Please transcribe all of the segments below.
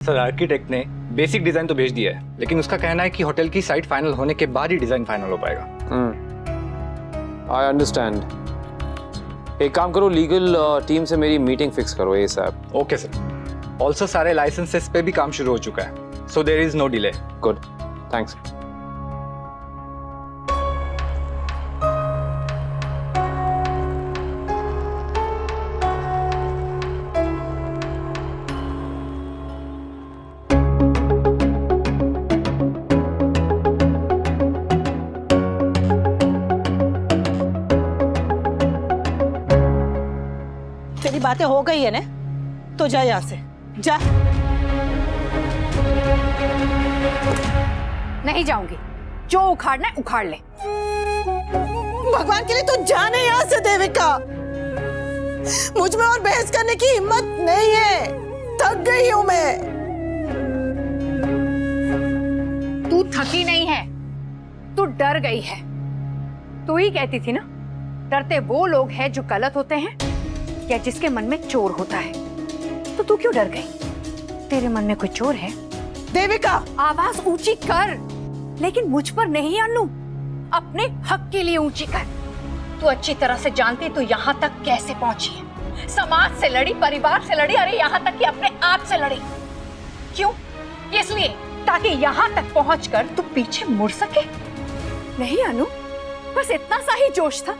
Sir architect ने basic design तो भेज दिया है, लेकिन उसका कहना है कि होटल की साइट फाइनल होने के बाद ही डिजाइन फाइनल हो पाएगा। I understand. एक काम करो, लीगल टीम से मेरी मीटिंग फिक्स करो ये साहब। Okay sir. ऑल्सो सारे लाइसेंसेस पे भी काम शुरू हो चुका है, so there is no delay. Good, thanks. तेरी बातें हो गई है ना, तो जा यहाँ से जा। नहीं जाऊंगी, जो उखाड़ना है उखाड़ ले। भगवान के लिए तू जाने यहाँ से देविका। मुझ में और बहस करने की हिम्मत नहीं है, थक गई हूँ मैं। तू थकी नहीं है, तू डर गई है। तू ही कहती थी ना, डरते वो लोग हैं जो गलत होते हैं या जिसके मन में चोर होता है। तो तू क्यों डर गई? तेरे मन में कोई चोर है? देविका आवाज ऊंची कर, लेकिन मुझ पर नहीं अनु, अपने हक के लिए ऊंची कर। तू अच्छी तरह से जानती तू यहाँ तक कैसे पहुंची है। समाज से लड़ी, परिवार से लड़ी, अरे यहाँ तक कि अपने आप से लड़ी। क्यों? इसलिए ताकि यहाँ तक पहुंचकर तू पीछे मुड़ सके। नहीं अनु, बस इतना सा ही जोश था।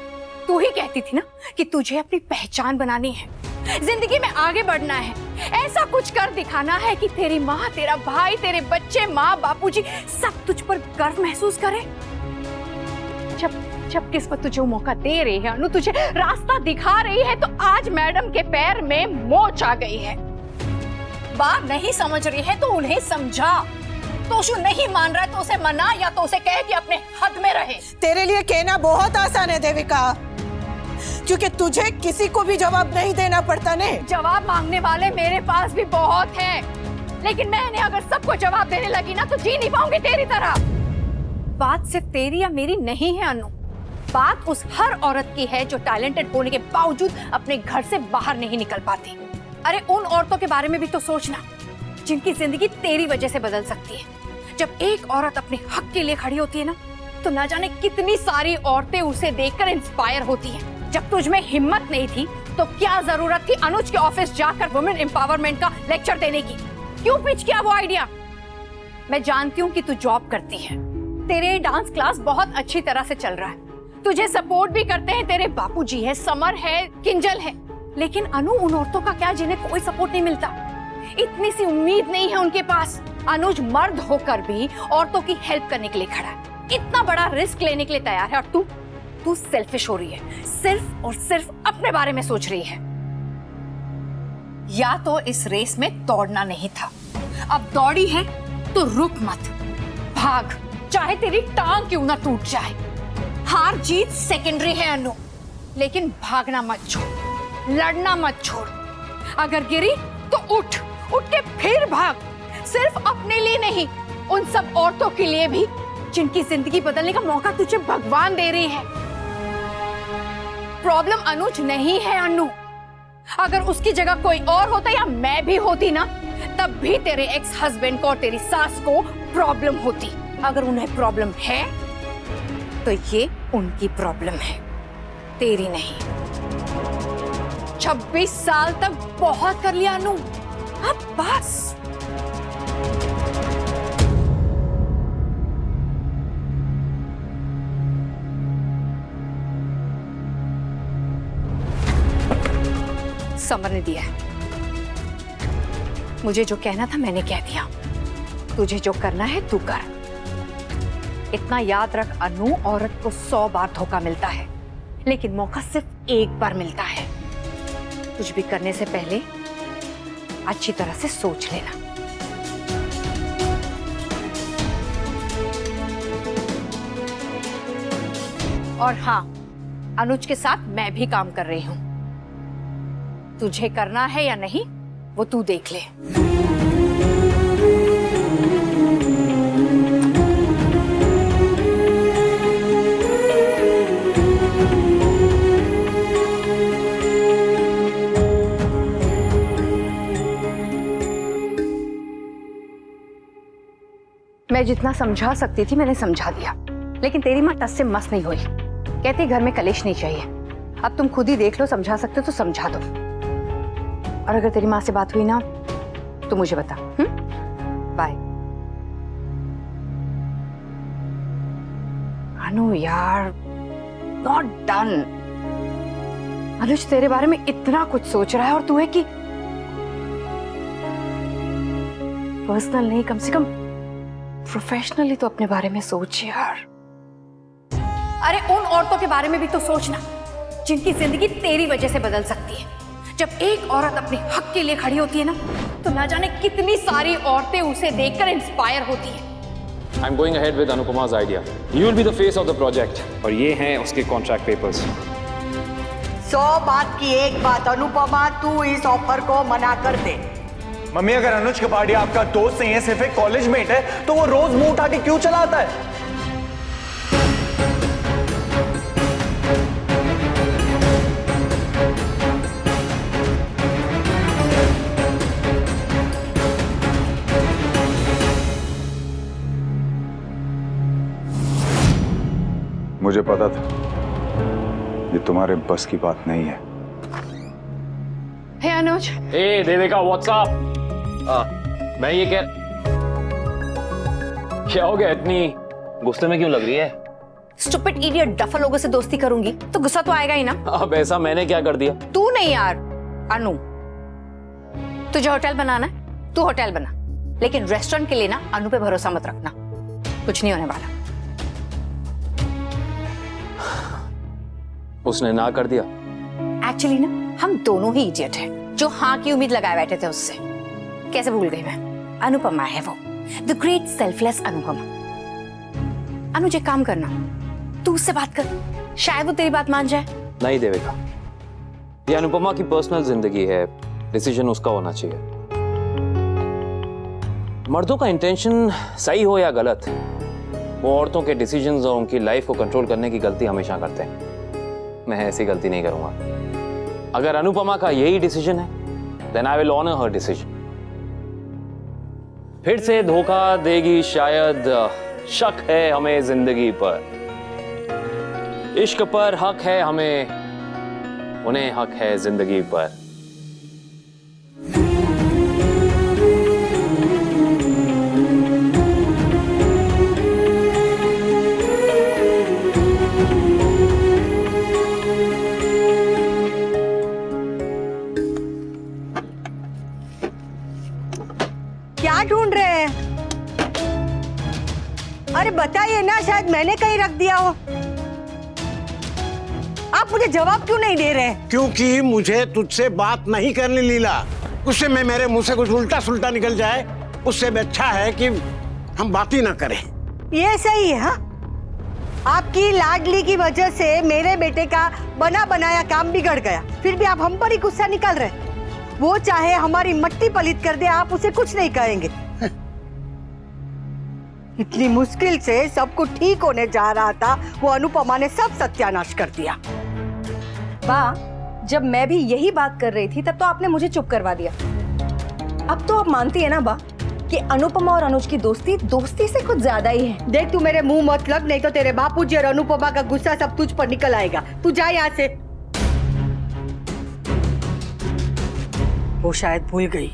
तू ही कहती थी ना कि तुझे अपनी पहचान बनानी है, जिंदगी में आगे बढ़ना है, ऐसा कुछ कर दिखाना है कि तेरी माँ, तेरा भाई, तेरे बच्चे, माँ, बापूजी सब तुझ पर गर्व महसूस करें। जब किस्मत तुझे मौका दे रही है अनु, तुझे रास्ता दिखा रही है, तो आज मैडम के पैर में मोच आ गई है। बात नहीं समझ रही है तो उन्हें समझा। तोशु नहीं मान रहा है तो उसे मना, या तो उसे कहे कि अपने हद में रहे। तेरे लिए कहना बहुत आसान है देविका, क्योंकि तुझे किसी को भी जवाब नहीं देना पड़ता ने। जवाब मांगने वाले मेरे पास भी बहुत हैं, लेकिन मैंने अगर सबको जवाब देने लगी ना तो जी नहीं पाऊंगी तेरी तरह। बात सिर्फ तेरी या मेरी नहीं है अनु, बात उस हर औरत की है जो टैलेंटेड होने के बावजूद अपने घर से बाहर नहीं निकल पाती। अरे उन औरतों के बारे में भी तो सोचना, जिनकी जिंदगी तेरी वजह से बदल सकती है। जब एक औरत अपने हक के लिए खड़ी होती है ना, तो ना जाने कितनी सारी औरतें उसे देखकर इंस्पायर होती हैं। जब तुझ में हिम्मत नहीं थी तो क्या जरूरत थी अनुज के ऑफिस जाकर वुमेन एम्पावरमेंट का लेक्चर देने की? क्यों पिच किया वो आइडिया? मैं जानती हूँ कि तू जॉब करती है, तेरे डांस क्लास बहुत अच्छी तरह से चल रहा है, तुझे सपोर्ट भी करते हैं तेरे बापूजी है, समर है, किंजल है, लेकिन अनु उन औरतों का क्या जिन्हें कोई सपोर्ट नहीं मिलता? इतनी सी उम्मीद नहीं है उनके पास। अनुज मर्द होकर भी औरतों की हेल्प करने के लिए खड़ा है, इतना बड़ा रिस्क लेने के लिए तैयार है, और तू सेल्फिश हो रही है, सिर्फ और सिर्फ अपने बारे में सोच रही है। या तो इस रेस में दौड़ना नहीं था, अब दौड़ी है तो रुक मत, भाग, चाहे तेरी टांग क्यों ना टूट जाए। हार जीत सेकेंडरी है अनु, लेकिन भागना मत छोड़, लड़ना मत छोड़। अगर गिरी तो उठ के फिर भाग, सिर्फ अपने लिए नहीं, उन सब औरतों के लिए भी जिनकी जिंदगी बदलने का मौका तुझे भगवान दे रही है। प्रॉब्लम अनुज नहीं है अनु, अगर उसकी जगह कोई और होता या मैं भी होती ना, तब भी तेरे एक्स हस्बैंड को और तेरी सास को प्रॉब्लम होती। अगर उन्हें प्रॉब्लम है तो ये उनकी प्रॉब्लम है, तेरी नहीं। 26 साल तक बहुत कर लिया अनु, अब बस। समर ने दिया है, मुझे जो कहना था मैंने कह दिया, तुझे जो करना है तू कर। इतना याद रख अनु, औरत को 100 बार धोखा मिलता है, लेकिन मौका सिर्फ एक बार मिलता है। कुछ भी करने से पहले अच्छी तरह से सोच लेना। और हाँ, अनुज के साथ मैं भी काम कर रही हूं, तुझे करना है या नहीं वो तू देख ले। मैं जितना समझा सकती थी मैंने समझा दिया, लेकिन तेरी माँ टस से मस नहीं हुई। कहती घर में कलेश नहीं चाहिए। अब तुम खुद ही देख लो, समझा सकते हो तो समझा दो। और अगर तेरी माँ से बात हुई ना तो मुझे बता। बाय। अनु यार, नॉट डन। अनुज तेरे बारे में इतना कुछ सोच रहा है और तू है कि पर्सनल नहीं, कम से कम प्रोफेशनली तो अपने बारे में सोच यार। अरे उन औरतों के बारे में भी तो सोचना जिनकी जिंदगी तेरी वजह से बदल सकती है। जब एक औरत अपने हक के लिए खड़ी होती है ना, तो ना जाने कितनी सारी औरतें उसे देखकर इंस्पायर होती हैं। I'm going ahead with Anupuma's idea. You will be the face of the project. और ये हैं उसके contract papers. 100 बात की एक बात, अनुपमा तू इस ऑफर को मना कर दे। मम्मी, अगर अनुज कपाड़िया आपका दोस्त नहीं है, सिर्फ एक कॉलेज मेट है, तो वो रोज मुंह उठा के क्यों चलाता है? मुझे पता था ये तुम्हारे बस की बात नहीं है। हे अनुज। Hey Devika, what's up? मैं ये क्या हो गया? इतनी गुस्से में क्यों लग रही है? स्टूपिड इडियट डफर लोगों से दोस्ती करूंगी तो गुस्सा तो आएगा ही ना। अब ऐसा मैंने क्या कर दिया? तू नहीं यार, अनु। तुझे होटल बनाना है, तू होटल बना, लेकिन रेस्टोरेंट के लिए ना अनु पे भरोसा मत रखना, कुछ नहीं होने वाला। उसने ना कर दिया। एक्चुअली ना हम दोनों ही इडियट हैं जो हाँ की उम्मीद लगाए बैठे थे उससे। कैसे भूल गई मैं? अनुपमा है वो, द ग्रेट सेल्फलेस अनुपमा। अनुज एक काम करना, तू उससे बात कर, शायद वो तेरी बात मान जाए। नहीं देविका, ये अनुपमा की पर्सनल जिंदगी है, डिसीजन उसका होना चाहिए। मर्दों का इंटेंशन सही हो या गलत, वो औरतों के डिसीजंस और उनकी लाइफ को कंट्रोल करने की गलती हमेशा करते हैं। मैं ऐसी गलती नहीं करूंगा। अगर अनुपमा का यही डिसीजन है, then I will honour her decision. फिर से धोखा देगी शायद, शक है हमें जिंदगी पर, इश्क पर हक है हमें, उन्हें हक है जिंदगी पर। क्या ढूंढ रहे हैं? अरे बताइए ना, शायद मैंने कहीं रख दिया हो। आप मुझे जवाब क्यों नहीं दे रहे? क्योंकि मुझे तुझसे बात नहीं करनी लीला। उससे मैं मेरे मुंह से कुछ उल्टा सुल्टा निकल जाए, उससे भी अच्छा है कि हम बात ही ना करें। ये सही है। हाँ, आपकी लाडली की वजह से मेरे बेटे का बना बनाया काम बिगड़ गया, फिर भी आप हम पर ही गुस्सा निकाल रहे। वो चाहे हमारी मट्टी पलीत कर दे, आप उसे कुछ नहीं कहेंगे। इतनी मुश्किल से सब कुछ ठीक होने जा रहा था, वो अनुपमा ने सब सत्यानाश कर दिया। बा, जब मैं भी यही बात कर रही थी तब तो आपने मुझे चुप करवा दिया। अब तो आप मानती है ना बा कि अनुपमा और अनुज की दोस्ती से कुछ ज्यादा ही है। देख, तू मेरे मुंह मत लग, नहीं तो तेरे बापूजी और अनुपमा का गुस्सा सब तुझ पर निकल आएगा। तू जा यहाँ से। वो शायद भूल गई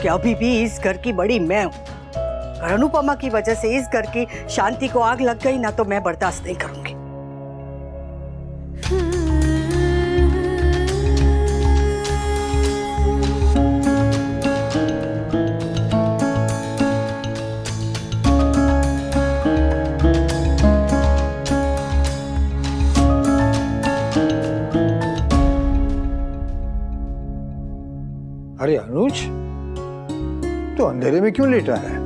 कि अभी भी इस घर की बड़ी मैं हूँ, और अनुपमा की वजह से इस घर की शांति को आग लग गई ना, तो मैं बर्दाश्त नहीं करूंगी। अरे अनुज, तो अंधेरे में क्यों लेटा है?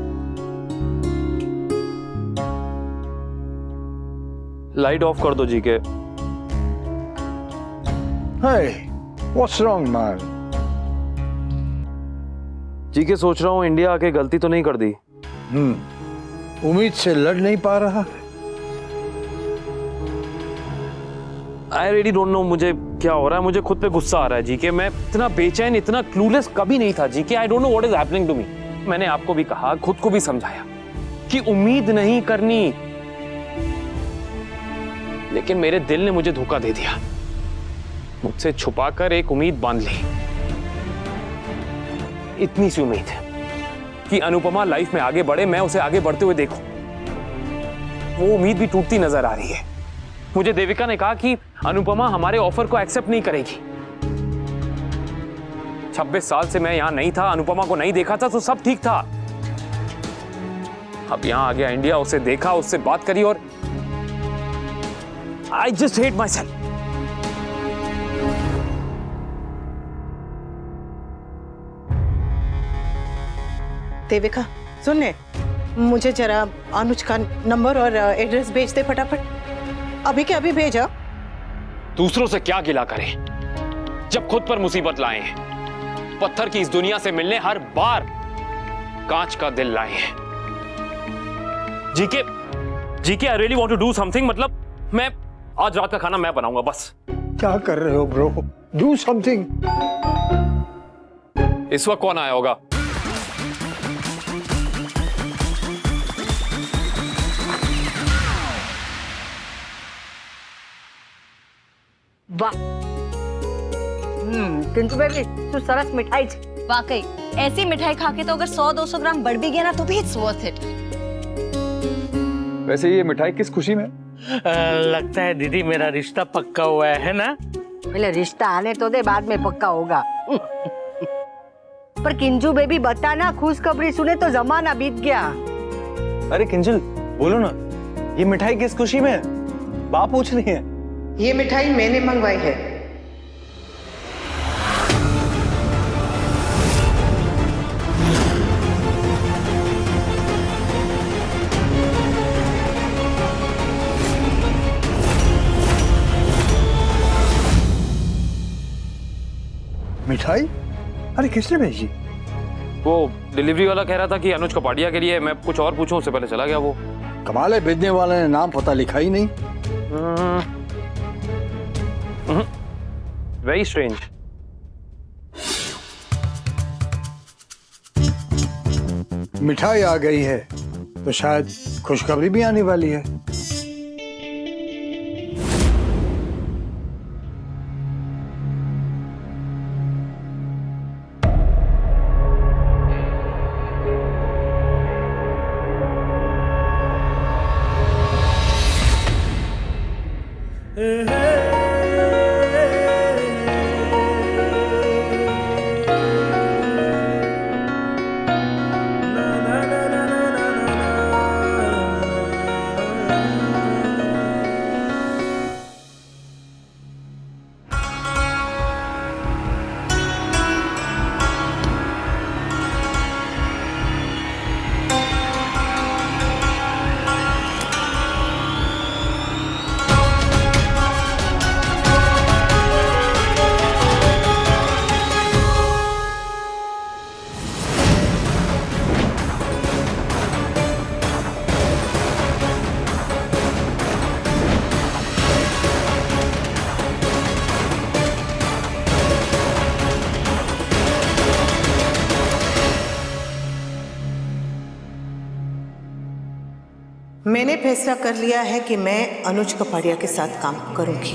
लाइट ऑफ कर दो जी के। Hey, what's wrong, man? जी के सोच रहा हूँ इंडिया आके गलती तो नहीं कर दी। उम्मीद से लड़ नहीं पा रहा। आई रियली डोंट नो मुझे क्या हो रहा है। मुझे खुद पे गुस्सा आ रहा है जी के। मैं इतना बेचैन, इतना क्लूलेस कभी नहीं था जी के। I don't know what is happening to me. मैंने आपको भी कहा, खुद को भी समझाया उसकी उम्मीद नहीं करनी। लेकिन मेरे दिल ने मुझे धोखा दे दिया, मुझसे छुपाकर एक उम्मीद बांध ली। इतनी सी उम्मीद कि अनुपमा लाइफ में आगे बढ़े, मैं उसे आगे बढ़ते हुए देखूं। वो उम्मीद भी टूटती नजर आ रही है। मुझे देविका ने कहा कि अनुपमा हमारे ऑफर को एक्सेप्ट नहीं करेगी। 26 साल से मैं यहां नहीं था, अनुपमा को नहीं देखा था, तो सब ठीक था। अब यहां आ गया इंडिया, उसे देखा, उससे बात करी और I just hate my self. Devika सुनने, मुझे जरा अनुज का नंबर और एड्रेस भेज दे फटाफट। अभी के अभी भेजा। दूसरों से क्या गिला करें जब खुद पर मुसीबत लाए हैं। पत्थर की इस दुनिया से मिलने हर बार कांच का दिल लाए हैं। जीके I really want to do something. मतलब मैं आज रात का खाना मैं बनाऊंगा बस। क्या कर रहे हो ब्रो? Do something. इस वक्त कौन आया होगा? वाह, किंतु बेबी तू सरस मिठाई छे। वाकई ऐसी मिठाई खा के तो अगर 100-200 ग्राम बढ़ भी गया ना तो भी इट्स वर्थ इट। वैसे ये मिठाई किस खुशी में? लगता है दीदी मेरा रिश्ता पक्का हुआ है ना? पहले रिश्ता आने तो दे, बाद में पक्का होगा। पर किंजू बेबी बता ना, खुशखबरी सुने तो जमाना बीत गया। अरे किंजल बोलो ना, ये मिठाई किस खुशी में है? बाप पूछ रही है। ये मिठाई मैंने मंगवाई है। मिठाई? अरे किसने भेजी? वो डिलीवरी वाला कह रहा था कि अनुज कपाड़िया के लिए। मैं कुछ और पूछूं उससे पहले चला गया वो। कमाल है, भेजने वाले ने नाम पता लिखा ही नहीं। Very strange. मिठाई आ गई है तो शायद खुशखबरी भी आने वाली है। मैंने फैसला कर लिया है कि मैं अनुज कपाड़िया के साथ काम करूंगी।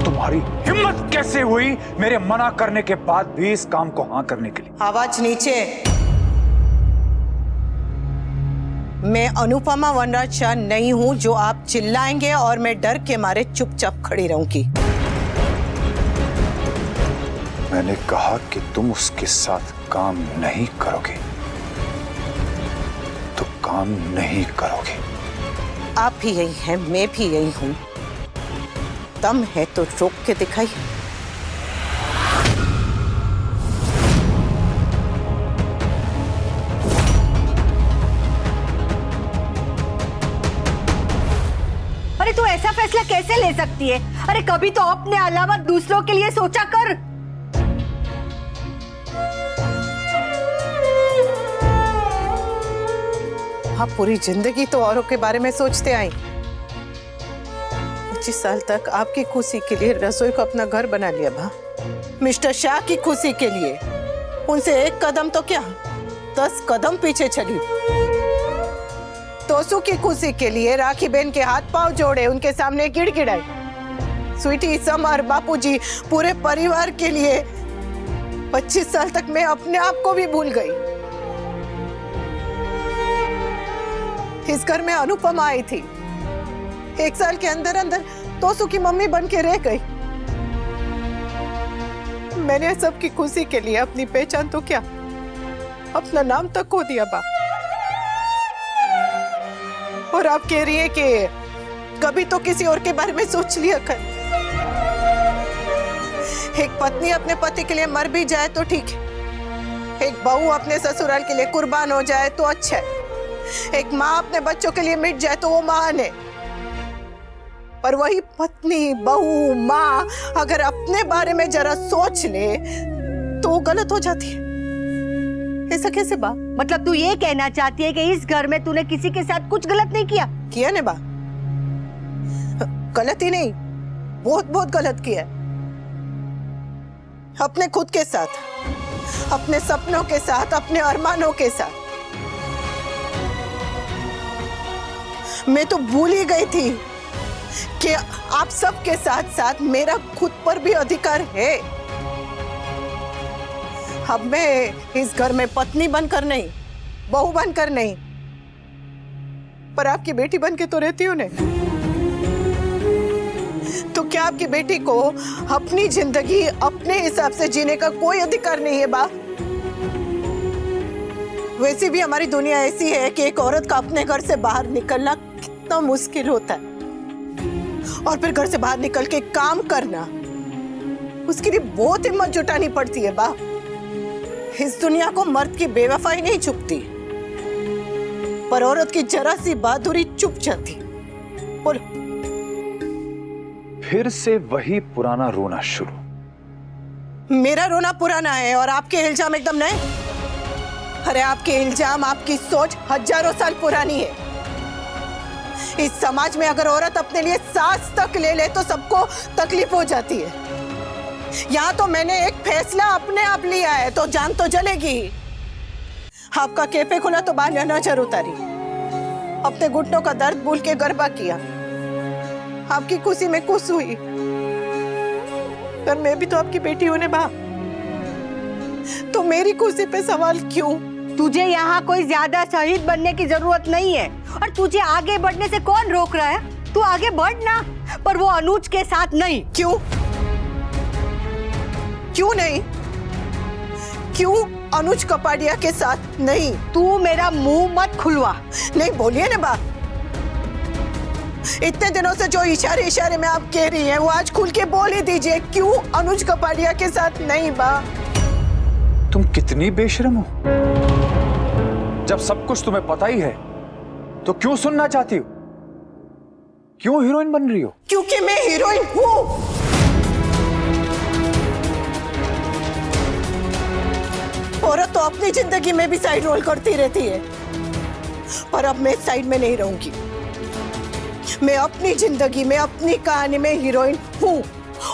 तुम्हारी हिम्मत कैसे हुई मेरे मना करने के बाद भी इस काम को हाँ करने के लिए? आवाज नीचे। मैं अनुपमा वनराज शाह नहीं हूं जो आप चिल्लाएंगे और मैं डर के मारे चुपचाप खड़ी रहूंगी। मैंने कहा कि तुम उसके साथ काम नहीं करोगे तो काम नहीं करोगे। आप भी यही हैं, मैं भी यही हूं। दम है तो रोक के दिखाई। अरे तू ऐसा फैसला कैसे ले सकती है? अरे कभी तो अपने अलावा दूसरों के लिए सोचा कर। आप पूरी जिंदगी तो औरों के बारे में सोचते आई। 25 साल तक आपकी खुशी के लिए रसोई को अपना घर बना लिया बा। मिस्टर शाह की खुशी के लिए उनसे एक कदम तो क्या 10 कदम पीछे चली। तोसू की खुशी के लिए राखी बहन के हाथ पांव जोड़े, उनके सामने गिड़गिड़ाई। स्वीटी, समर, बापूजी, पूरे परिवार के लिए 25 साल तक मैं अपने आप को भी भूल गई। इस घर में अनुपमा आई थी, 1 साल के अंदर अंदर तोसू की मम्मी बन के रह गई। मैंने सबकी खुशी के लिए अपनी पहचान तो क्या, अपना नाम तक खो दिया बा। और आप कह रही है कि कभी तो किसी और के बारे में सोच लिया कर। एक पत्नी अपने पति के लिए मर भी जाए तो ठीक है, एक बहू अपने ससुराल के लिए कुर्बान हो जाए तो अच्छा है, एक माँ अपने बच्चों के लिए मिट जाए तो वो महान है। पर वही पत्नी, बहू, माँ अगर अपने बारे में जरा सोच ले तो वो गलत हो जाती है। ऐसा कैसे बा? मतलब तू ये कहना चाहती है कि इस घर में तूने किसी के साथ कुछ गलत नहीं किया? किया ने बा, गलत ही नहीं, बहुत बहुत गलत किया। अपने खुद के साथ, अपने सपनों के साथ, अपने अरमानों के साथ। मैं तो भूल ही गई थी कि आप सबके साथ साथ मेरा खुद पर भी अधिकार है। अब मैं इस घर में पत्नी बनकर नहीं, बहू बनकर नहीं, पर आपकी बेटी बन के तो रहती हूँ ने। तो क्या आपकी बेटी को अपनी जिंदगी अपने हिसाब से जीने का कोई अधिकार नहीं है बा? वैसे भी हमारी दुनिया ऐसी है कि एक औरत का अपने घर से बाहर निकलना कितना मुश्किल होता है, और फिर घर से बाहर निकल के काम करना, उसके लिए बहुत हिम्मत जुटानी पड़ती है बा। इस दुनिया को मर्द की बेवफाई नहीं चुपती, पर औरत की जरा सी बहादुरी चुप जाती। बोलो। फिर से वही पुराना रोना शुरू। मेरा रोना पुराना है और आपके इल्जाम एकदम नए। अरे आपके इल्जाम, आपकी सोच हजारों साल पुरानी है। इस समाज में अगर औरत अपने लिए सांस तक ले ले तो सबको तकलीफ हो जाती है। यहाँ तो मैंने एक फैसला अपने आप लिया है तो जान तो जलेगी। आपका कैफे खुला तो बाहर नजर उतारी, अपने घुटनों का दर्द भूल के गरबा किया, आपकी खुशी में खुश हुई। पर मैं भी तो आपकी बेटी हूं ने बा, तो मेरी खुशी पे सवाल क्यों? तुझे यहाँ कोई ज्यादा शहीद बनने की जरूरत नहीं है, और तुझे आगे बढ़ने से कौन रोक रहा है? तू आगे बढ़ ना, पर वो अनुज के साथ नहीं। क्यों? क्यों नहीं? क्यों अनुज कपाड़िया के साथ नहीं? तू मेरा मुंह मत खुलवा। नहीं बोलिए ना बा। इतने दिनों से जो इशारे इशारे में आप कह रही हैं वो आज खुल के बोल ही दीजिए, क्यों अनुज कपाड़िया के साथ नहीं बा? तुम कितनी बेशर्म हो। जब सब कुछ तुम्हें पता ही है तो क्यों सुनना चाहती हो? क्यों हीरोइन बन रही हो? क्योंकि मैं हीरोइन हूं। औरत तो अपनी जिंदगी में भी साइड रोल करती रहती है, पर अब मैं साइड में नहीं रहूंगी। मैं अपनी जिंदगी में, अपनी कहानी में हीरोइन हूं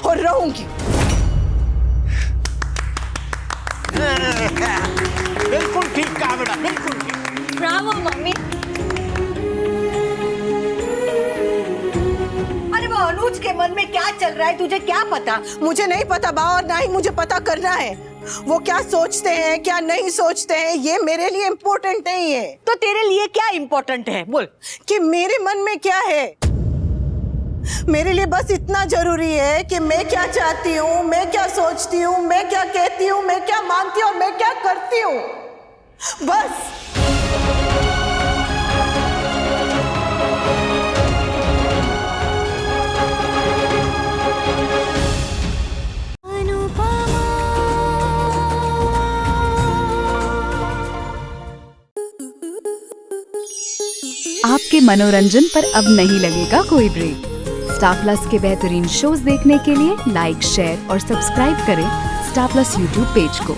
और रहूंगी। बिल्कुल ठीक कहा बेटा, बिल्कुल ठीक। Bravo mummy. अरे वो अनुज के मन में क्या चल रहा है तुझे क्या पता? मुझे नहीं पता बा, और ना ही मुझे पता करना है। वो क्या सोचते हैं, क्या नहीं सोचते हैं, ये मेरे लिए इम्पोर्टेंट नहीं है। तो तेरे लिए क्या इम्पोर्टेंट है? बोल। कि मेरे मन में क्या है। मेरे लिए बस इतना जरूरी है कि मैं क्या चाहती हूँ, मैं क्या सोचती हूँ, मैं क्या कहती हूँ, मैं क्या मानती हूँ और मैं क्या करती हूँ, बस। आपके मनोरंजन पर अब नहीं लगेगा कोई ब्रेक। स्टार प्लस के बेहतरीन शोज देखने के लिए लाइक, शेयर और सब्सक्राइब करें स्टार प्लस यूट्यूब पेज को।